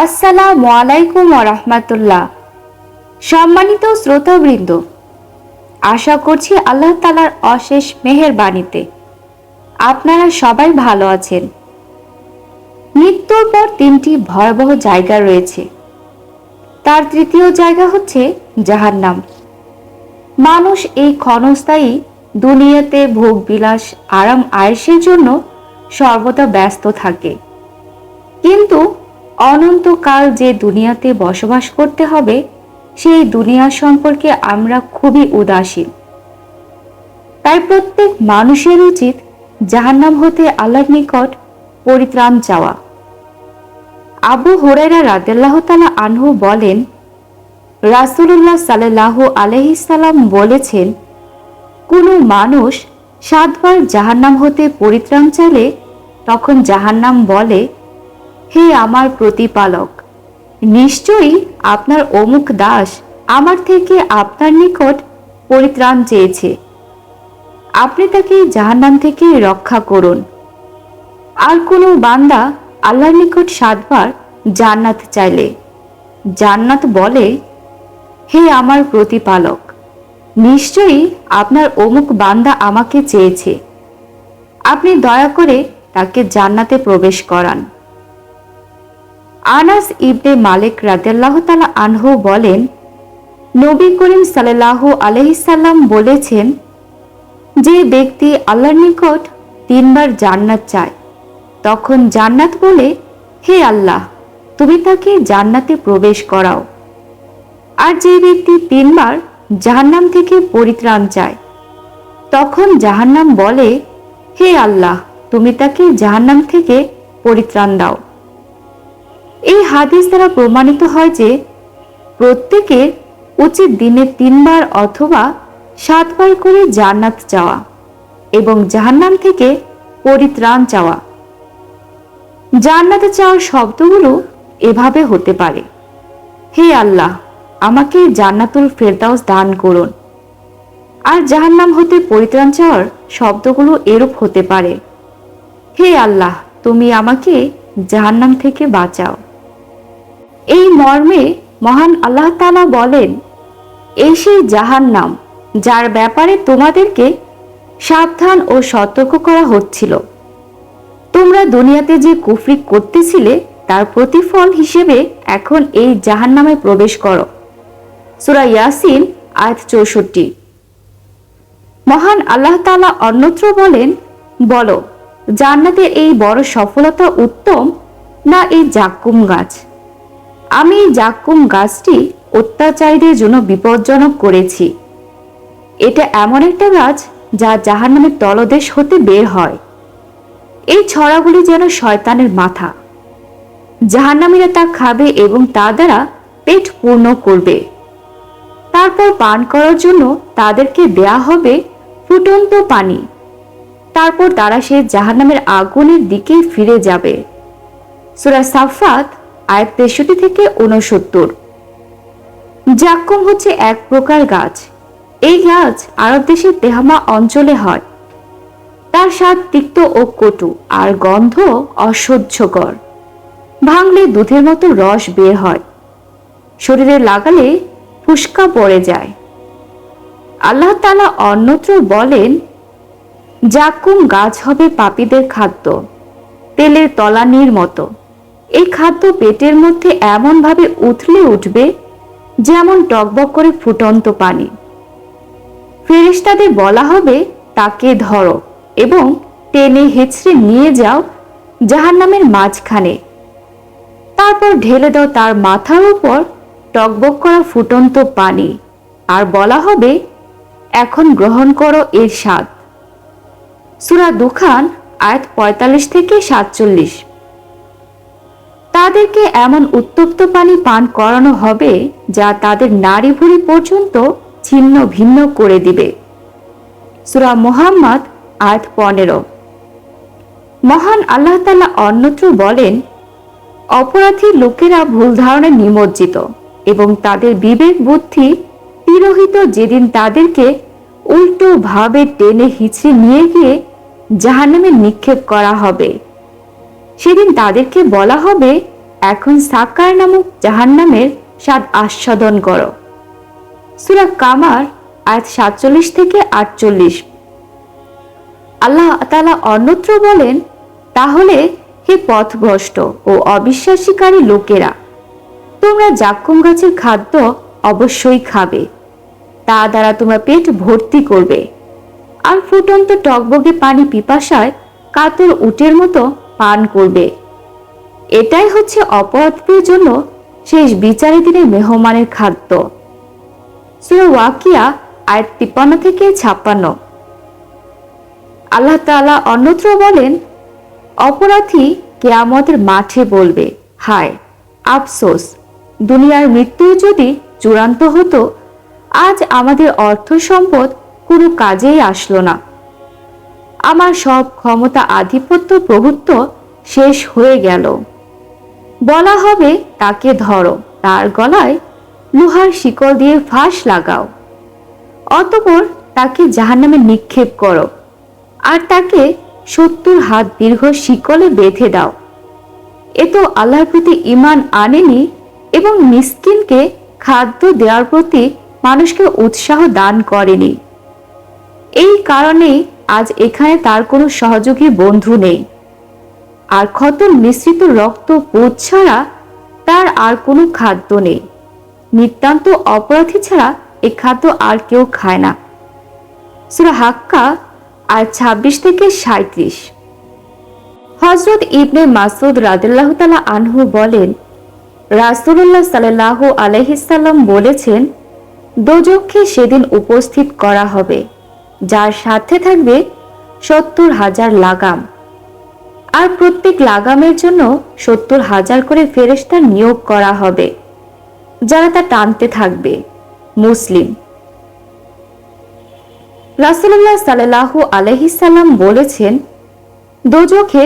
আসসালামু আলাইকুম ওয়া রাহমাতুল্লাহ। সম্মানিত শ্রোতাবৃন্দ, আশা করছি আল্লাহ তাআলার অশেষ মেহেরবানিতে আপনারা সবাই ভালো আছেন। মৃত্যুর পর তিনটি ভয়াবহ জায়গা রয়েছে। তার তৃতীয় জায়গা হচ্ছে জাহান্নাম। মানুষ এই ক্ষণস্থায়ী দুনিয়াতে ভোগ বিলাস আরাম আয়েশের জন্য সর্বদা ব্যস্ত থাকে, কিন্তু অনন্তকাল যে দুনিয়াতে বসবাস করতে হবে সেই দুনিয়া সম্পর্কে আমরা খুবই উদাসীন। তাই প্রত্যেক মানুষের উচিত জাহান্নাম হতে আল্লাহর নিকট পরিত্রাণ চাওয়া। আবু হুরায়রা রাদিয়াল্লাহু তাআলা আনহু বলেন, রাসূলুল্লাহ সাল্লাল্লাহু আলাইহি সাল্লাম বলেছেন, কোনো মানুষ 7 বার জাহান্নাম হতে পরিত্রাণ চাইলে তখন জাহান্নাম বলে, হে আমার প্রতিপালক, নিশ্চয়ই আপনার অমুক দাস আমার থেকে আপনার নিকট পরিত্রাণ চেয়েছে, আপনি তাকে জাহান্নাম থেকে রক্ষা করুন। আর কোনো বান্দা আল্লাহর নিকট 7 বার জান্নাত চাইলে জান্নাত বলে, হে আমার প্রতিপালক, নিশ্চয়ই আপনার অমুক বান্দা আমাকে চেয়েছে, আপনি দয়া করে তাকে জান্নাতে প্রবেশ করান। আনাস ইবনে মালিক রাদিয়াল্লাহু তাআলা আনহু বলেন, নবী করিম সাল্লাল্লাহু আলাইহি সাল্লাম বলেছেন, যে ব্যক্তি আল্লাহর নিকট 3 বার জান্নাত চায় তখন জান্নাত বলে, হে আল্লাহ, তুমি তাকে জান্নাতে প্রবেশ করাও। আর যে ব্যক্তি 3 বার জাহান্নাম থেকে পরিত্রাণ চায় তখন জাহান্নাম বলে, হে আল্লাহ, তুমি তাকে জাহান্নাম থেকে পরিত্রাণ দাও। এই হাদিস দ্বারা প্রমাণিত হয় যে প্রত্যেকের উচিত দিনে 3 বার অথবা 7 বার করে জান্নাত চাওয়া এবং জাহান্নাম থেকে পরিত্রাণ চাওয়া। জান্নাতে চাওয়ার শব্দগুলো এভাবে হতে পারে, হে আল্লাহ, আমাকে জান্নাতুল ফেরদাউস দান করুন। আর জাহান্নাম হতে পরিত্রাণ চাওয়ার শব্দগুলো এরূপ হতে পারে, হে আল্লাহ, তুমি আমাকে জাহান্নাম থেকে বাঁচাও। এই মর্মে মহান আল্লাহ তাআলা বলেন, এই সেই জাহান্নাম যার ব্যাপারে তোমাদেরকে সাবধান ও সতর্ক করা হচ্ছিল। তোমরা দুনিয়াতে যে কুফরি করতেছিলে তার প্রতিফল হিসেবে এখন এই জাহান্নামে প্রবেশ করো। সূরা ইয়াসিন আয়াত 64। মহান আল্লাহ তাআলা অন্যত্র বলেন, বলো, জান্নাতের এই বড় সফলতা উত্তম না এই জাক্কুম গাছ? আমি এই জাক্কুম গাছটি অত্যাচারীদের জন্য বিপজ্জনক করেছি। এটা এমন একটা গাছ যা জাহান্নামের তলদেশ হতে বের হয়। এই ছড়াগুলি যেন শয়তানের মাথা। জাহান্নামীরা তা খাবে এবং তা দ্বারা পেট পূর্ণ করবে। তারপর পান করার জন্য তাদেরকে দেয়া হবে ফুটন্ত পানি। তারপর তারা সে জাহান্নামের আগুনের দিকে ফিরে যাবে। সূরা সাফফাত আয়াত 63 থেকে 69। জাক্কুম হচ্ছে এক প্রকার গাছ। এই গাছ আরব দেশের তেহামা অঞ্চলে হয়। তার স্বাদ তিক্ত ও কটু আর গন্ধ অসহ্যকর। ভাঙলে দুধের মতো রস বের হয়, শরীরে লাগালে ফুসকা পড়ে যায়। আল্লাহ তাআলা অন্যত্র বলেন, জাক্কুম গাছ হবে পাপীদের খাদ্য, তেলের তলানির মতো। এই খাদ্য পেটের মধ্যে এমন ভাবে উথলে উঠবে যেমন টকবক করে ফুটন্ত পানি। ফেরেশতাদের বলা হবে, তাকে ধরো এবং টেনে হেঁচড়ে নিয়ে যাও জাহান্নামের মাঝখানে। তারপর ঢেলে দাও তার মাথার উপর টকবক করা ফুটন্ত পানি, আর বলা হবে, এখন গ্রহণ করো এর স্বাদ। সূরা দুখান আয়াত 45 থেকে 47। তাদেরকে এমন উত্তপ্ত পানি পান করানো হবে যা তাদের নাড়ি ভুঁড়ি পর্যন্ত ছিন্ন ভিন্ন করে দিবে। সূরা মুহাম্মদ আয়াত 15। মহান আল্লাহ তাআলা অন্যত্র বলেন, অপরাধী লোকেরা ভুল ধারণায় নিমজ্জিত এবং তাদের বিবেক বুদ্ধি তিরোহিত যেদিন তাদেরকে উল্টো ভাবে টেনে হিঁচড়ে নিয়ে গিয়ে জাহান্নামে নিক্ষেপ করা হবে। সেদিন তাদেরকে বলা হবে, এখন সাকার নামক জাহান্নামের স্বাদ আস্বাদন করো। সূরা কামার আয়াত 47 থেকে 48। আল্লাহ তাআলা অন্যত্র বলেন, তাহলে হে পথভ্রষ্ট ও অবিশ্বাসীকারী লোকেরা, তোমরা জাক্কুম গাছের খাদ্য অবশ্যই খাবে, তা দ্বারা তোমরা পেট ভর্তি করবে, আর ফুটন্ত টকবগে পানি পিপাসায় কাতর উটের মতো পান করবে। এটাই হচ্ছে অপরাধীদের জন্য শেষ বিচারের দিনে মেহমানের খাদ্য। সূরা ওয়াকিয়া আয়াত 53 থেকে 56। আল্লাহ তাআলা অন্যত্র বলেন, অপরাধী কিয়ামতের মাঠে বলবে, হায় আফসোস, দুনিয়ার মৃত্যু যদি চূড়ান্ত হতো, আজ আমাদের অর্থ সম্পদ কোনো কাজেই আসলো না। আমার সব ক্ষমতা, আধিপত্য, প্রভুত্ব শেষ হয়ে গেল। বলা হবে, তাকে ধরো, তার গলায় লোহার শিকল দিয়ে ফাঁস লাগাও, অতঃপর তাকে জাহান্নামে নিক্ষেপ করো, আর তাকে 70 হাত দীর্ঘ শিকলে বেঁধে দাও। এ তো আল্লাহর প্রতি ঈমান আনেনি এবং মিসকিনকে খাদ্য দেওয়ার প্রতি মানুষকে উৎসাহ দান করেনি। এই কারণেই আজ এখানে তার কোনো সহযোগী বন্ধু নেই, আর খতম মিশ্রিত রক্ত পোত ছাড়া তার আর কোনো খাদ্য নেই। নিতান্ত অপরাধী ছাড়া এ খাদ্য আর কেউ খায় না। সূরা হাক্কা আয়াত 26 থেকে 37। হযরত ইবনে মাসউদ রাদিয়াল্লাহু তাআলা আনহু বলেন, রাসূলুল্লাহ সাল্লাল্লাহু আলাইহি সাল্লাম বলেছেন, দোজখকে সেদিন উপস্থিত করা হবে, যার সাথে থাকবে 70,000 লাগাম, আর প্রত্যেক লাগামের জন্য 70,000 করে ফেরেশতা নিয়োগ করা হবে, যারা তা টানতে থাকবে। মুসলিম। রাসূলুল্লাহ সাল্লাল্লাহু আলাইহি সাল্লাম বলেছেন, দোজখে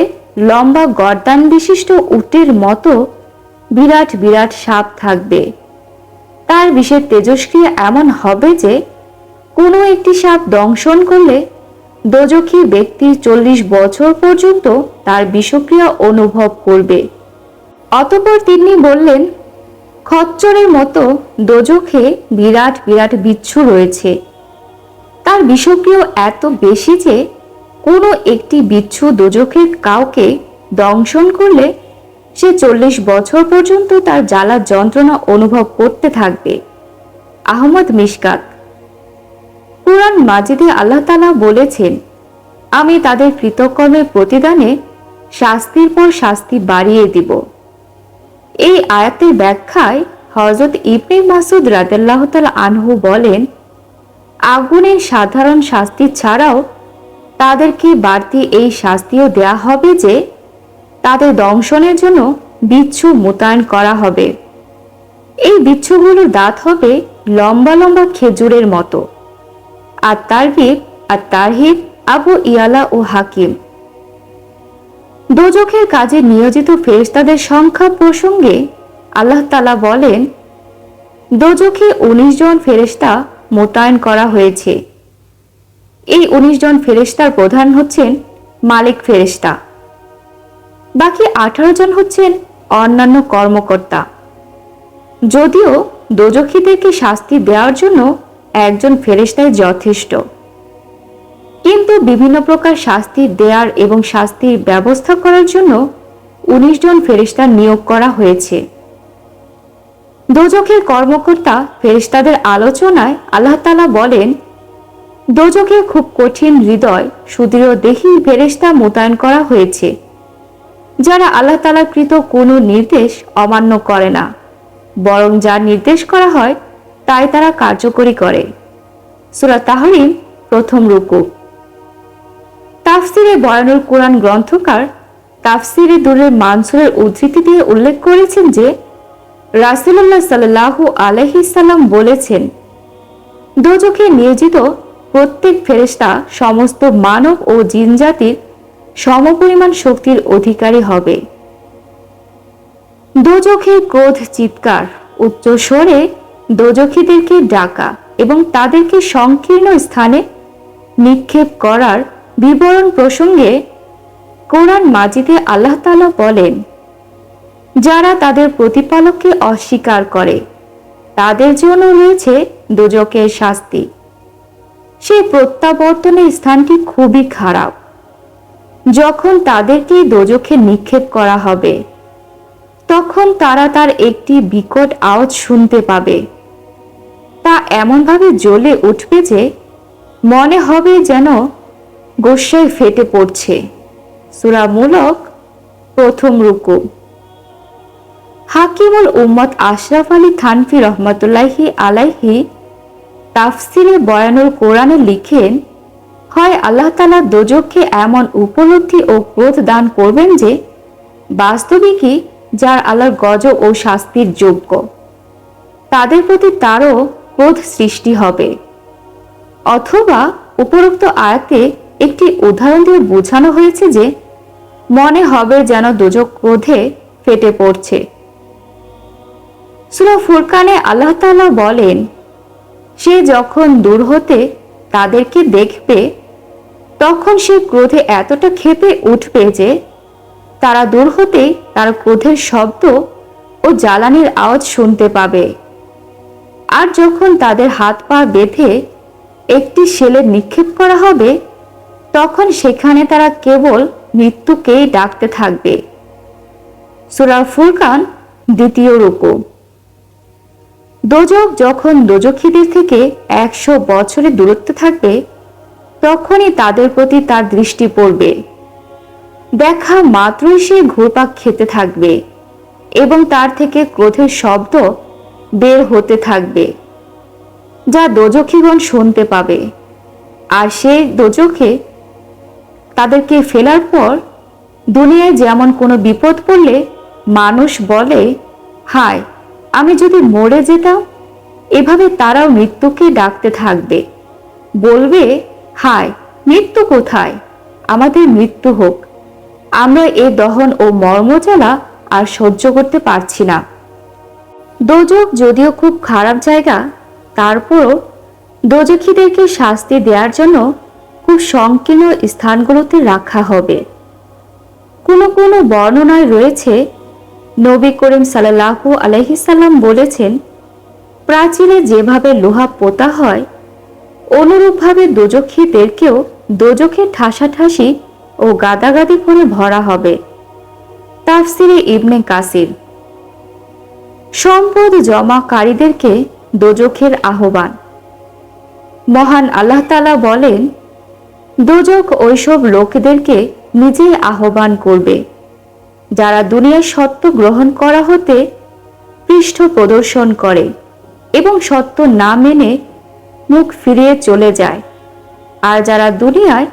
লম্বা গর্দান বিশিষ্ট উটের মতো বিরাট বিরাট সাপ থাকবে। তার বিষের তেজস্ক্রিয়া এমন হবে যে কোনো একটি সাপ দংশন করলে দোজখী ব্যক্তির 40 বছর পর্যন্ত তার বিষক্রিয়া অনুভব করবে। অতঃপর তিনি বললেন, খচ্চরের মতো দোজখে বিরাট বিরাট বিচ্ছু রয়েছে, তার বিষক্রিয়া এত বেশি যে কোনো একটি বিচ্ছু দোজখের কাউকে দংশন করলে সে 40 বছর পর্যন্ত তার জ্বালা যন্ত্রণা অনুভব করতে থাকবে। আহমদ মিশকাত। কুরআন মাজিদে আল্লাহ তাআলা বলেছেন, আমি তাদের কৃতকর্মের প্রতিদানে শাস্তির পর শাস্তি বাড়িয়ে দিব। এই আয়াতের ব্যাখ্যায় হযরত ইবনে মাসউদ রাদিয়াল্লাহু তাআলা আনহু বলেন, আগুনের সাধারণ শাস্তি ছাড়াও তাদেরকে বাড়তি এই শাস্তিও দেয়া হবে যে তাদের দংশনের জন্য বিচ্ছু মোতায়েন করা হবে। এই বিচ্ছুগুলোর দাঁত হবে লম্বা লম্বা খেজুরের মতো। আর তারগিব আর তারহিব, আবু ইয়ালা ও হাকিম। দোজখের কাজে নিয়োজিত ফেরেশতাদের সংখ্যা প্রসঙ্গে আল্লাহ তাআলা বলেন, দোজখে 19 জন ফেরেশতা মোতায়েন করা হয়েছে। এই 19 জন ফেরেশতার প্রধান হচ্ছেন মালিক ফেরেশতা, বাকি 18 জন হচ্ছেন অন্যান্য কর্মকর্তা। যদিও দোজখীদেরকে শাস্তি দেওয়ার জন্য একজন ফেরেশতাই যথেষ্ট, কিন্তু বিভিন্ন প্রকার শাস্তি দেওয়ার এবং শাস্তির ব্যবস্থা করার জন্য 19 জন ফেরেশতা নিয়োগ করা হয়েছে। দোজখের কর্মকর্তা ফেরেশতাদের আলোচনায় আল্লাহ তাআলা বলেন, দোজখে খুব কঠিন হৃদয় সুদৃঢ় দেহী ফেরেশতা মোতায়েন করা হয়েছে, যারা আল্লাহ তাআলার কৃত কোনো নির্দেশ অমান্য করে না, বরং যা নির্দেশ করা হয় তাই তারা কার্যকরী করে। সূরা তাহরিম প্রথম রুকু। তাফসিরে বয়ানুল কুরআন গ্রন্থকার তাফসিরে দুরের মানসুরের উদ্ধৃতি দিয়ে উল্লেখ করেছেন যে রাসূলুল্লাহ সাল্লাল্লাহু আলাইহি সাল্লাম বলেছেন, দোজখে নিয়োজিত প্রত্যেক ফেরেশতা সমস্ত মানব ও জিন জাতির সমপরিমাণ শক্তির অধিকারী হবে। দোজখের ক্রোধ, চিৎকার, উচ্চ স্বরে দোজখীদেরকে ডাকা এবং তাদেরকে সংকীর্ণ স্থানে নিক্ষেপ করার বিবরণ প্রসঙ্গে কোরআন মাজিদে আল্লাহ তাআলা বলেন, যারা তাদের প্রতিপালককে অস্বীকার করে তাদের জন্য রয়েছে দোজখের শাস্তি। সেই প্রত্যাবর্তনের স্থানটি খুবই খারাপ। যখন তাদেরকে দোজখে নিক্ষেপ করা হবে তখন তারা তার একটি বিকট আওয়াজ শুনতে পাবে। তা এমনভাবে জ্বলে উঠবে যে মনে হবে যেন গোস্বায় ফেটে পড়ছে। সূরা মুলক প্রথম রুকু। হাকিমুল উম্মত আশরাফ আলী থানফি রহমতুল্লাহি আলাইহি তাফসিরে বয়ানুল কোরআনে লিখেন, হয় আল্লাহ তাআলা দোজখকে এমন উপলব্ধি ও ক্রোধ দান করবেন যে বাস্তবিকই যার আল্লাহর গজব ও শাস্তির যোগ্য তাদের প্রতি তারও ক্রোধ সৃষ্টি হবে, অথবা উপরোক্ত আয়াতে একটি উদাহরণ দিয়ে বোঝানো হয়েছে যে মনে হবে যেন দোজখ ক্রোধে ফেটে পড়ছে। সূরা ফুরকানে আল্লাহ তাআলা বলেন, সে যখন দূর হতে তাদেরকে দেখবে তখন সে ক্রোধে এতটা ক্ষেপে উঠবে যে তারা দূর হতেই তার ক্রোধের শব্দ ও জ্বালানির আওয়াজ শুনতে পাবে। আর যখন তাদের হাত পা বেঁধে একটি শেলে নিক্ষেপ করা হবে তখন সেখানে তারা কেবল মৃত্যুকেই ডাকতে থাকবে। সূরা ফুরকান দ্বিতীয় রুকু। দোজখ যখন দোজখীদের থেকে 100 বছরের দূরত্বে থাকবে তখনই তাদের প্রতি তার দৃষ্টি পড়বে। দেখা মাত্রই সে ঘুরপাক খেতে থাকবে এবং তার থেকে ক্রোধের শব্দ বের হতে থাকবে যা দোজখীগণ শুনতে পাবে। আর সে দোজখে তাদেরকে ফেলার পর দুনিয়ায় যেমন কোনো বিপদ পড়লে মানুষ বলে, হায় আমি যদি মরে যেতাম, এভাবে তারাও মৃত্যুকে ডাকতে থাকবে, বলবে, হায় মৃত্যু কোথায়, আমাদের মৃত্যু হোক, আমরা এ দহন ও মর্মজ্বালা আর সহ্য করতে পারছি না। দোজখ যদিও খুব খারাপ জায়গা, তারপরও দোজখীদেরকে শাস্তি দেওয়ার জন্য খুব সংকীর্ণ স্থানগুলোতে রাখা হবে। কোনো কোনো বর্ণনায় রয়েছে, নবী করিম সাল্লাল্লাহু আলাইহি সাল্লাম বলেছেন, প্রাচীরে যেভাবে লোহা পোতা হয় অনুরূপভাবে দোজখীদেরকেও দোজখে ঠাসাঠাসি ও গাদাগাদি করে ভরা হবে। তাফসিরে ইবনে কাসির। সম্পদ জমাকারীদেরকে দোজখের আহ্বান। মহান আল্লাহ তাআলা বলেন, দোজখ ওইসব লোকদেরকে নিজেই আহ্বান করবে যারা দুনিয়ার সত্য গ্রহণ করা হতে পৃষ্ঠ প্রদর্শন করে এবং সত্য না মেনে মুখ ফিরিয়ে চলে যায়, আর যারা দুনিয়ায়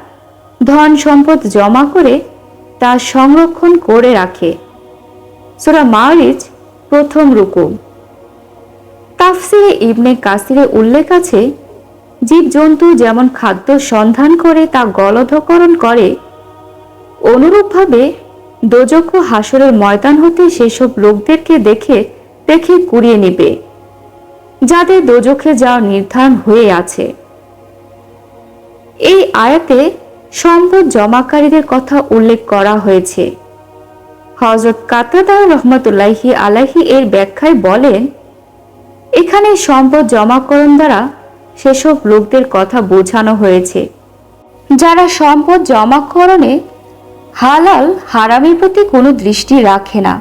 ধন সম্পদ জমা করে তা সংরক্ষণ করে রাখে। সূরা মারিজ প্রথম রুকু। তাফসিরে ইবনে কাসিরে উল্লেখ আছে, জীবজন্তু যেমন খাদ্য সন্ধান করে তা গলধকরণ করে, অনুরূপভাবে দোজখ ও হাসরের ময়দান হতে সেসব লোকদেরকে দেখে দেখে কুড়িয়ে নেবে যাদের দোজখে যাওয়ার নির্ধারণ হয়ে আছে। এই আয়াতে সম্পদ জমাকারীদের কথা উল্লেখ করা হয়েছে। হযরত কাতাদা রহমতুল্লাহি আলাইহি এর ব্যাখ্যায় বলেন, এখানে সম্পদ জমাকরণ দ্বারা সেসব লোকদের কথা বোঝানো হয়েছে যারা সম্পদ জমাকরণে হালাল হারামের প্রতি কোনো দৃষ্টি রাখে না।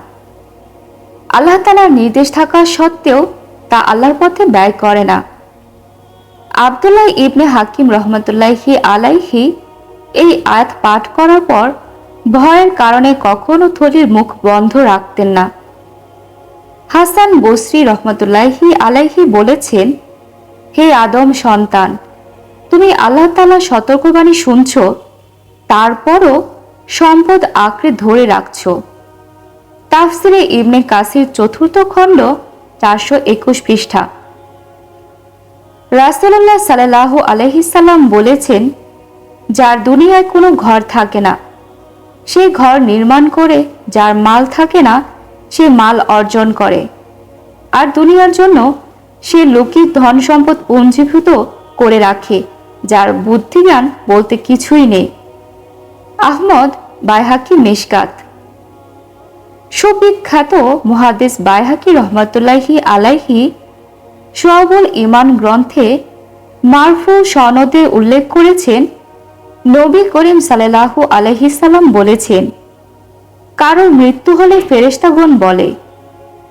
আল্লাহ তাআলার নির্দেশ থাকা সত্ত্বেও তা আল্লাহর পথে ব্যয় করে না। আব্দুল্লাহ ইবনে হাকিম রহমতুল্লাহি আলাইহি এই আয়াত পাঠ করার পর ভয়ের কারণে কখনো থলির মুখ বন্ধ রাখতেন না। হাসান বসরি রহমতুল্লাহি আলাইহি বলেছেন, হে আদম সন্তান, তুমি আল্লাহ তাআলার সতর্কবাণী শুনছ, তারপরও সম্পদ আঁকড়ে ধরে রাখছ। তাফসিরে ইবনে কাসির চতুর্থ খণ্ড 421 পৃষ্ঠা। রাসূলুল্লাহ সাল্লাল্লাহু আলাইহি সাল্লাম বলেছেন, যার দুনিয়ায় কোনো ঘর থাকে না সে ঘর নির্মাণ করে, যার মাল থাকে না সে মাল অর্জন করে, আর দুনিয়ার জন্য সে লৌকিক ধন সম্পদ পুঞ্জীভূত করে রাখে যার বুদ্ধিজ্ঞান বলতে কিছুই নেই। আহমদ বাইহাকি মিশকাত। সুবিখ্যাত মুহাদ্দিস বাইহাকি রহমতুল্লাহি আলাইহি শুআবুল ঈমান গ্রন্থে মারফু সনদে উল্লেখ করেছেন, নবী করিম সাল্লাল্লাহু আলাইহি সাল্লাম বলেছেন, কারোর মৃত্যু হলে ফেরেশতাগণ বলে,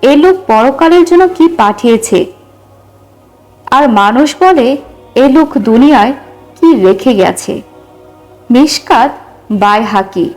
এ লোক পরকালের জন্য কি পাঠিয়েছে? আর মানুষ বলে, এ লোক দুনিয়ায় কি রেখে গেছে। মিশকাত বাইহাকি।